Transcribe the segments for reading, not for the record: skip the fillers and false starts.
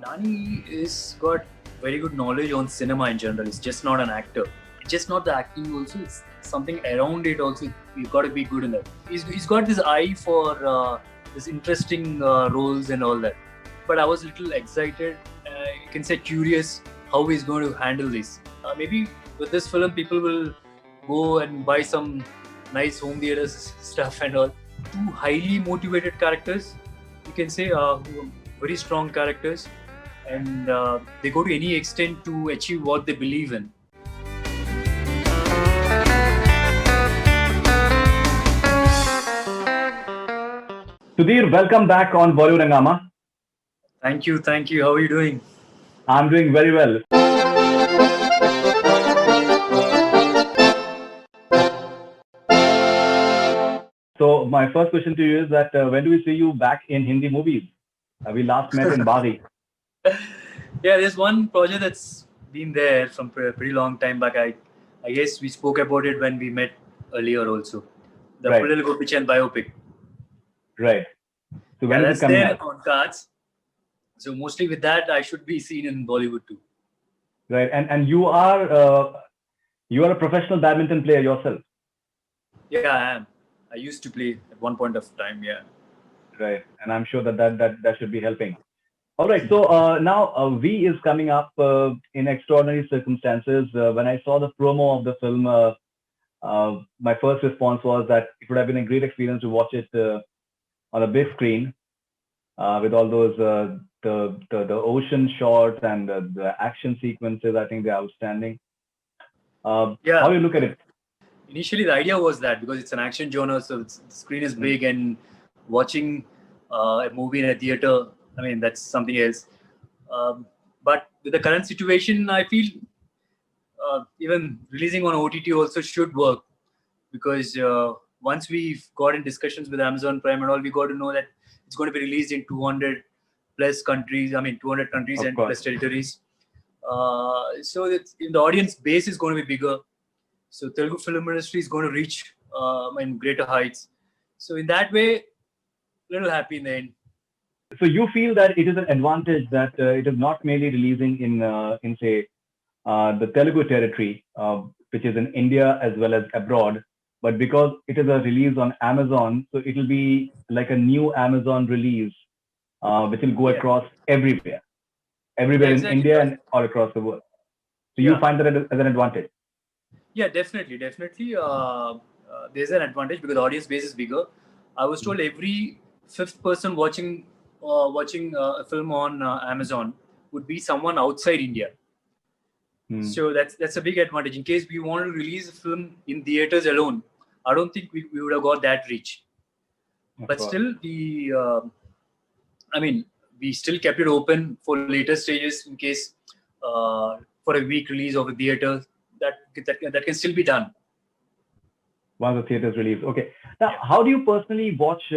Nani is got very good knowledge on cinema in general. He's just not an actor. It's just not the acting also. It's something around it also. You've got to be good in that. He's got this eye for this interesting roles and all that. But I was a little excited. You can say curious how he's going to handle this. Maybe with this film, people will go and buy some nice home theaters stuff and all. Two highly motivated characters. You can say very strong characters, and they go to any extent to achieve what they believe in. Sudhir, welcome back on Bollywood Hungama. Thank you. How are you doing? I'm doing very well. So my first question to you is that when do we see you back in Hindi movies? We last met in Bali. Yeah, there's one project that's been there from a pretty long time back. I guess we spoke about it when we met earlier also. The Right. Pudel Gopichan biopic. Right. So when is That's it coming there out? on cards. So mostly with that, I should be seen in Bollywood too. Right. And you are a professional badminton player yourself. Yeah, I am. I used to play at one point of time. Yeah. Right. And I'm sure that should be helping. All right. So now V is coming up in extraordinary circumstances. When I saw the promo of the film, my first response was that it would have been a great experience to watch it on a big screen with all those the ocean shots and the action sequences. I think they're outstanding. Yeah. How do you look at it? Initially, the idea was that because it's an action genre, so the screen is big, and watching a movie in a theater, I mean, that's something else. But with the current situation, I feel even releasing on OTT also should work, because once we've got in discussions with Amazon Prime and all, we got to know that it's going to be released in 200 plus countries. I mean, 200 countries Of and course. plus territories. So that the audience base is going to be bigger. So Telugu film industry is going to reach in greater heights. So in that way, a little happy in the end. So you feel that it is an advantage that it is not merely releasing in say the Telugu territory, which is in India as well as abroad, but because it is a release on Amazon, so it will be like a new Amazon release, which will go across everywhere exactly. in India and all across the world. So you find that as an advantage? Yeah, definitely. There's an advantage because the audience base is bigger. I was told every fifth person watching a film on Amazon would be someone outside India. So that's a big advantage. In case we want to release a film in theaters alone, I don't think we would have got that reach. But still, we still kept it open for later stages in case for a week release of a theater. That can still be done. Once the theaters release. Okay. Now, how do you personally watch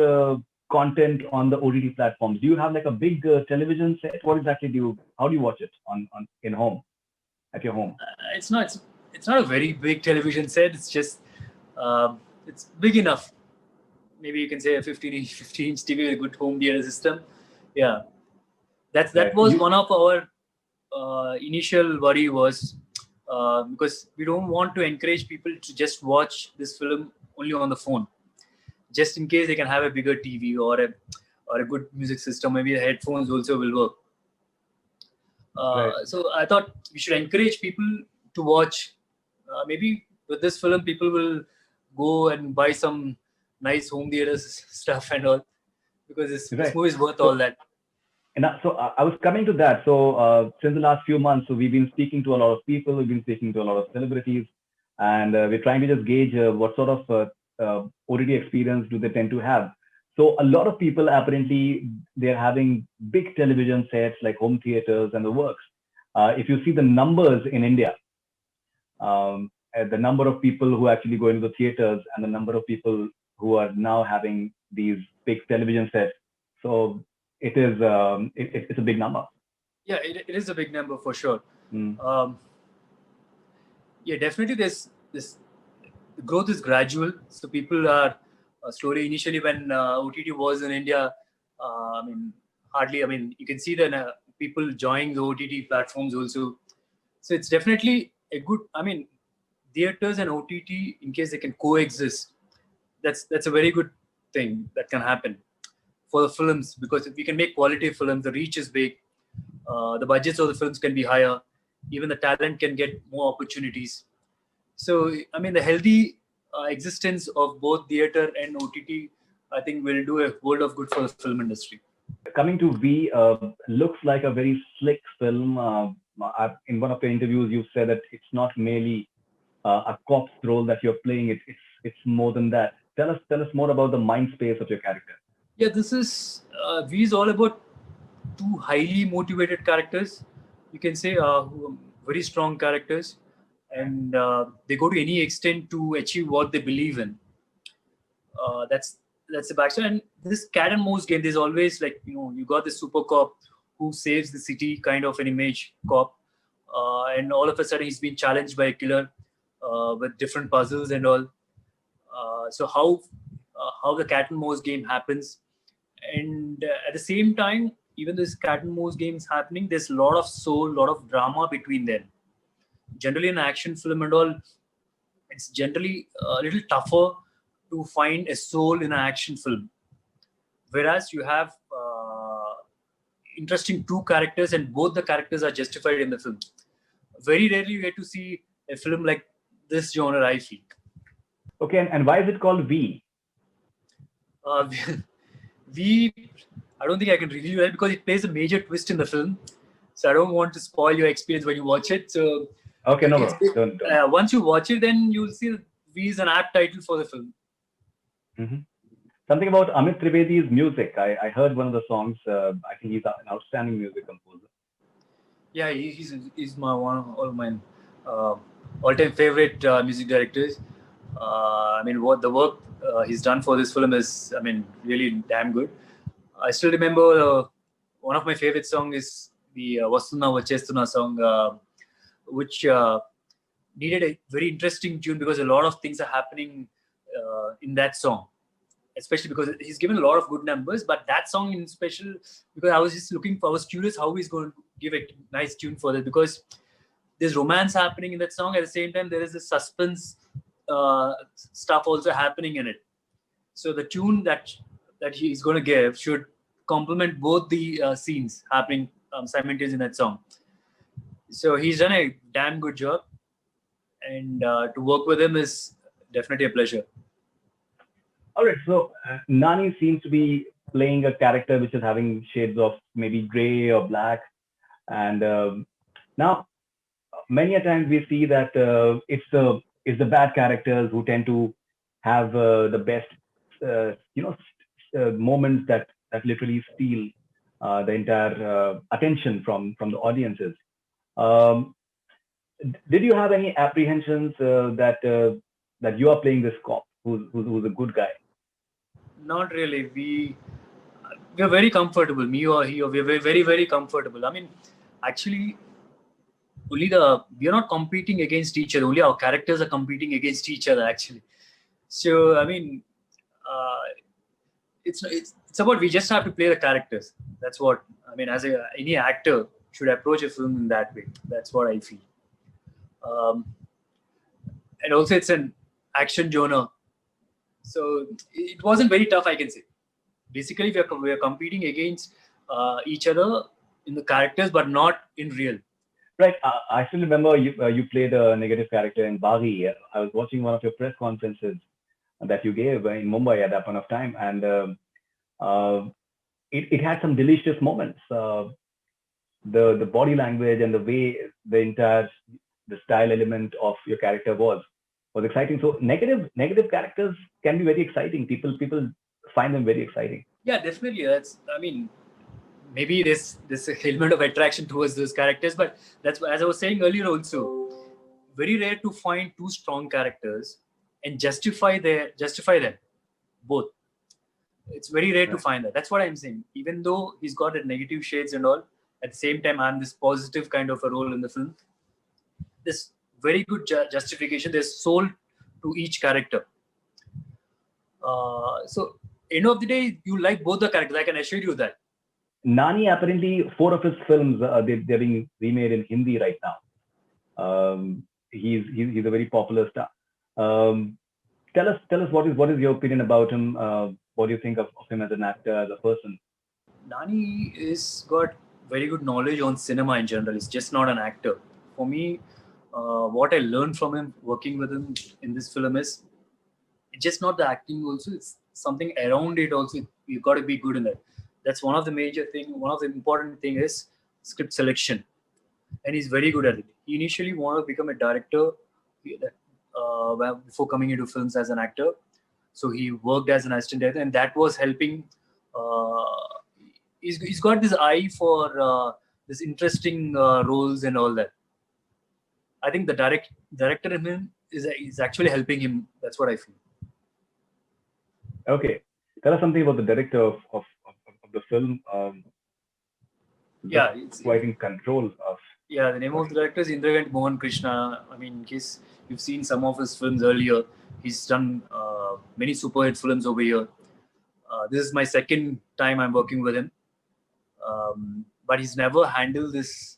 content on the OTT platforms? Do you have like a big television set? What exactly how do you watch it on in home, at your home? It's not a very big television set. It's just it's big enough. Maybe you can say a 15-inch TV with a good home theater system. Yeah, that was one of our initial worry was because we don't want to encourage people to just watch this film only on the phone. Just in case they can have a bigger TV or a good music system, maybe the headphones also will work. So I thought we should encourage people to watch. Maybe with this film, people will go and buy some nice home theater stuff and all, because this movie is worth all that. And so I was coming to that. So since the last few months, so we've been speaking to a lot of people, we've been speaking to a lot of celebrities, and we're trying to just gauge what sort of OTT experience do they tend to have. So a lot of people apparently they're having big television sets like home theaters and the works. If you see the numbers in India, the number of people who actually go into the theaters and the number of people who are now having these big television sets, so it is it's a big number. Yeah, it is a big number for sure. Yeah, definitely. This growth is gradual. So people are slowly. Initially, when OTT was in India, hardly. You can see the people join the OTT platforms also. So it's definitely a good. I mean, theaters and OTT, in case they can coexist, that's a very good thing that can happen for the films, because if we can make quality films, the reach is big, the budgets of the films can be higher, even the talent can get more opportunities. So I mean, the healthy existence of both theater and OTT, I think, will do a world of good for the film industry. Coming to V, looks like a very slick film. In one of the interviews, you said that it's not merely a cop's role that you're playing. It's more than that. Tell us more about the mind space of your character. Yeah, this is V is all about two highly motivated characters. You can say who are very strong characters, and they go to any extent to achieve what they believe in. That's the backstory. And this cat and mouse game, there's always, like, you got this super cop who saves the city, kind of an image cop, and all of a sudden he's been challenged by a killer with different puzzles and all. So how the cat and mouse game happens, and at the same time, even this cat and mouse game is happening, there's a lot of soul, lot of drama between them. Generally, an action film and all, it's generally a little tougher to find a soul in an action film. Whereas you have interesting two characters, and both the characters are justified in the film. Very rarely you get to see a film like this genre, I feel. Okay, and why is it called V? Uh, we, I don't think I can reveal that because it plays a major twist in the film. So I don't want to spoil your experience when you watch it. So Okay, no, don't. once you watch it, then you'll see V is an apt title for the film. Mm-hmm. Something about Amit Trivedi's music. I heard one of the songs. I think he's an outstanding music composer. Yeah, he's one of my all-time favorite music directors. I mean, what the work he's done for this film is, I mean, really damn good. I still remember one of my favorite songs is the Vastuna Vachestuna song, which needed a very interesting tune because a lot of things are happening in that song, especially because he's given a lot of good numbers, but that song in special, because I was curious how he's going to give a nice tune for this, because there's romance happening in that song. At the same time, there is this suspense stuff also happening in it. So the tune that he's going to give should complement both the scenes happening simultaneously in that song. So he's done a damn good job, and to work with him is definitely a pleasure. All right, so Nani seems to be playing a character which is having shades of maybe gray or black, and now many a times we see that it's the bad characters who tend to have the best moments that literally steal the entire attention from the audiences. Did you have any apprehensions that you are playing this cop who's a good guy? Not really. We're very comfortable. Me or he, or we're very, very comfortable. I mean, actually, we are not competing against each other. Only our characters are competing against each other, actually. So I mean, it's about, we just have to play the characters. That's what I mean. As any actor should approach a film in that way. That's what I feel. And also, it's an action genre, so it wasn't very tough, I can say. Basically, we are competing against each other in the characters, but not in real. Right. I still remember you played a negative character in Baghi. I was watching one of your press conferences that you gave in Mumbai at that point of time, and it had some delicious moments. The body language and the way the style element of your character was exciting. So negative characters can be very exciting. People find them very exciting. Yeah, definitely. I mean, maybe there's element of attraction towards those characters, but that's, as I was saying earlier also, very rare to find two strong characters and justify them both. It's very rare to find that. That's what I'm saying. Even though he's got a negative shades and all, at the same time, I'm this positive kind of a role in the film. There's very good justification. There's soul to each character. So end of the day, you like both the characters. I can assure you that. Nani, apparently 4 of his films they're being remade in Hindi right now. He's a very popular star. Tell us what is your opinion about him? What do you think of him as an actor, as a person? Nani is got very good knowledge on cinema in general. He's just not an actor. For me, what I learned from him working with him in this film is it's just not the acting also, it's something around it also. You got to be good in that. That's one of the major thing. One of the important thing is script selection, and he's very good at it. He initially wanted to become a director before coming into films as an actor. So he worked as an assistant director, and that was helping. He's got this eye for this interesting roles and all that. I think the director in him is actually helping him. That's what I feel. Okay, tell us something about the director of the film. Yeah, it's quite in control of. Yeah, the name of the director is Indragant Mohan Krishna. I mean, in case you've seen some of his films earlier, he's done many super hit films over here. This is my second time I'm working with him, but he's never handled this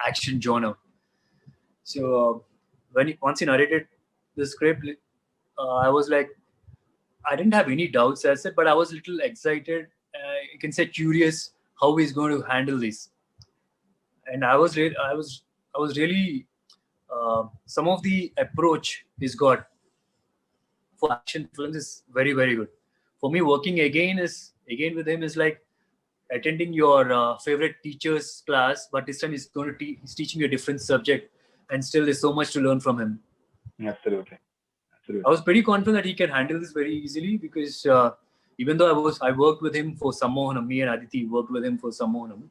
action genre. So once he narrated the script, I was like, I didn't have any doubts as it, but I was a little excited. You can say curious how he's going to handle this. And I was really some of the approach he's got for action films is very, very good. For me, working again with him is like attending your favorite teacher's class, but this time he's teaching you a different subject, and still there's so much to learn from him. Absolutely. I was pretty confident that he can handle this very easily because even though I worked with him for Sammohanam, me and Aditi worked with him for Sammohanam.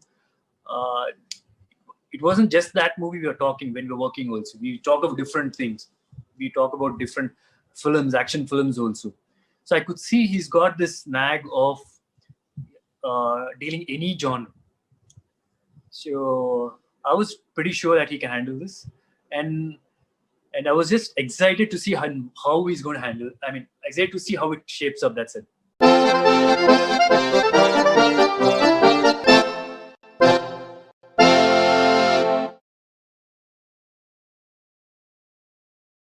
It wasn't just that movie we were talking when we were working also. We talk of different things. We talk about different films, action films also. So I could see he's got this knack of dealing any genre. So I was pretty sure that he can handle this. And I was just excited to see how he's going to handle. I mean, excited to see how it shapes up. That's it.